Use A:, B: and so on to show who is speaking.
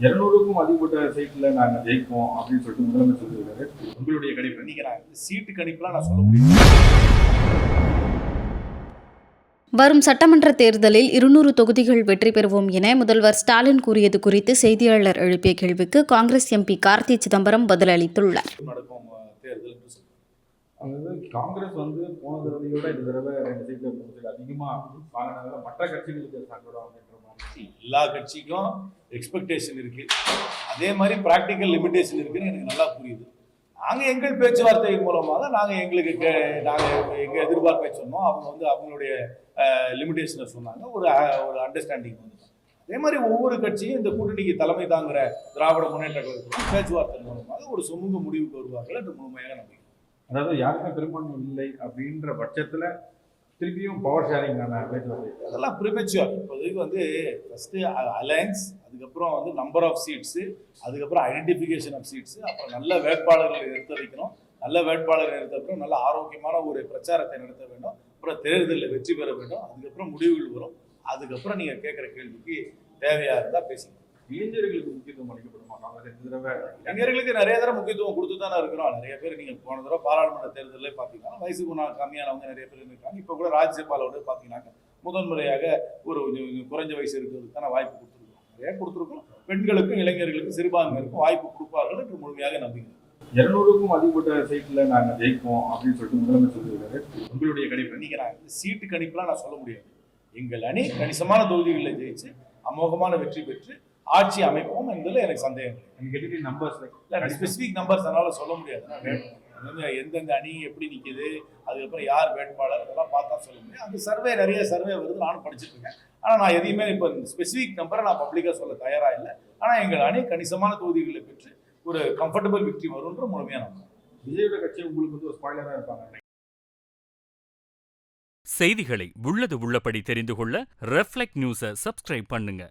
A: 200க்கும் அதிகப்பட்ட சீட்ல நாங்க ஜெயிப்போம் அப்படின்னு சொல்லிட்டு முதலமைச்சர் சொல்லியிருக்காரு.
B: உங்களுடைய கணிப்பு நீங்க சீட்டு கணிப்புலாம் நான் சொல்ல முடியும்.
C: வரும் சட்டமன்ற தேர்தலில் 200 தொகுதிகள் வெற்றி பெறுவோம் என முதல்வர் ஸ்டாலின் கூறியது குறித்து செய்தியாளர் எழுப்பிய கேள்விக்கு காங்கிரஸ் எம்பி கார்த்தி சிதம்பரம் பதிலளித்துள்ளார்.
A: காங்கிரஸ் போன தடவையோட இந்த தடவை 2 சீட்ல 3 சீட் அதிகமா வாங்கினதால மற்ற கட்சிகளுக்கு சங்கடம் அப்படின்ற மாதிரி
B: எல்லா கட்சிக்கும் எக்ஸ்பெக்டேஷன் இருக்கு. அதே மாதிரி பிராக்டிக்கல் லிமிடேஷன் இருக்குன்னு எனக்கு நல்லா புரியுது. நாங்கள் எங்கள் பேச்சுவார்த்தை மூலமாக நாங்கள் எங்கள் எதிர்பார்ப்பை சொன்னோம். அவங்க அவங்களுடைய லிமிடேஷனை சொன்னாங்க. ஒரு அண்டர்ஸ்டாண்டிங் வந்து அதே மாதிரி ஒவ்வொரு கட்சியும் இந்த கூட்டணிக்கு தலைமை தாங்குற திராவிட முன்னேற்ற கழகத்துக்கும் பேச்சுவார்த்தை மூலமாக ஒரு சுமூக முடிவுக்கு வருவார்கள் என்று முழுமையாக நம்பிக்கை.
A: அதாவது யாருக்கும் பெரும்பான்மை இல்லை அப்படின்ற பட்சத்துல திருப்பியும் பவர் ஷேரிங்கான பேச்சுவார்த்தை
B: அதெல்லாம் ப்ரிமெச்சுவர். இப்போதைக்கு ஃபர்ஸ்ட் அலையன்ஸ், அதுக்கப்புறம் நம்பர் ஆஃப் சீட்ஸு, அதுக்கப்புறம் ஐடென்டிஃபிகேஷன் ஆஃப் சீட்ஸு, அப்புறம் நல்ல வேட்பாளர்களை நிறுத்த வைக்கணும். நல்ல வேட்பாளர்கள் நிறுத்தப்பறம் நல்ல ஆரோக்கியமான ஒரு பிரச்சாரத்தை நடத்த வேண்டும். அப்புறம் தேர்தலில் வெற்றி பெற வேண்டும். அதுக்கப்புறம் முடிவுகள் வரும். அதுக்கப்புறம் நீங்கள் கேட்குற கேள்விக்கு தேவையாக இருந்தால் பேசிக்கணும்.
A: இளைஞர்களுக்கு முக்கியத்துவம் அளிக்கப்படுமா?
B: இளைஞர்களுக்கு நிறைய தடவை முக்கியத்துவம் கொடுத்து தானே இருக்கிறோம். நிறைய பேர் நீங்கள் போன தடவை பாராளுமன்ற தேர்தலில் பார்த்தீங்கன்னா வயசுக்கு கம்மியானவங்க நிறைய பேர் இருக்காங்க. இப்போ கூட ராஜ்யசபாவோட பார்த்தீங்கன்னாக்க முதன்முறையாக ஒரு குறைஞ்ச வயசு இருக்கிறதுக்கான வாய்ப்பு கொடுத்துருக்கோம். நிறைய கொடுத்துருக்கோம். பெண்களுக்கும் இளைஞர்களுக்கும் சிறுபான்மையினருக்கும் வாய்ப்பு கொடுப்பார்கள் என்று முழுமையாக நம்பிக்கை.
A: 200க்கும் அதிகப்பட்ட சீட்ல நாங்க ஜெயிப்போம் அப்படின்னு சொல்லிட்டு முதலமைச்சர் சொல்லியிருக்காரு.
B: உங்களுடைய கணிப்பு நீங்க சீட்டு கணிப்புலாம் நான் சொல்ல முடியாது. எங்கள் அணி கணிசமான தொகுதிகளில் ஜெயிச்சு அமோகமான வெற்றி பெற்று ஆட்சி அமைப்போம் என்பதில் எனக்கு சந்தேகம் இல்லை. ஸ்பெசிபிக் நம்பர்ஸ் அதனால சொல்ல முடியாது. எந்தெந்த அணி எப்படி நிற்கிது, அதுக்கப்புறம் யார் வேட்பாளர், அதெல்லாம் பார்த்தா சொல்ல முடியும். அந்த நிறைய சர்வே வருது, நானும் படிச்சுட்டு இருக்கேன். ஆனால் நான் எதையுமே இப்போ ஸ்பெசிபிக் நம்பரை நான் பப்ளிக்காக சொல்ல தயாராக இல்லை. ஆனால் எங்கள் அணி கணிசமான தொகுதிகளை பெற்று ஒரு கம்ஃபர்டபுள் விக்டரி வரும்ன்ற முழுமையாக நம்புறேன்.
A: விஜயோட கட்சி உங்களுக்கு ஒரு ஸ்பாயிலராக இருப்பாங்க.
D: செய்திகளை உள்ளது உள்ளபடி தெரிந்து கொள்ள ரெஃப்ளெக்ட் நியூஸை சப்ஸ்கிரைப் பண்ணுங்க.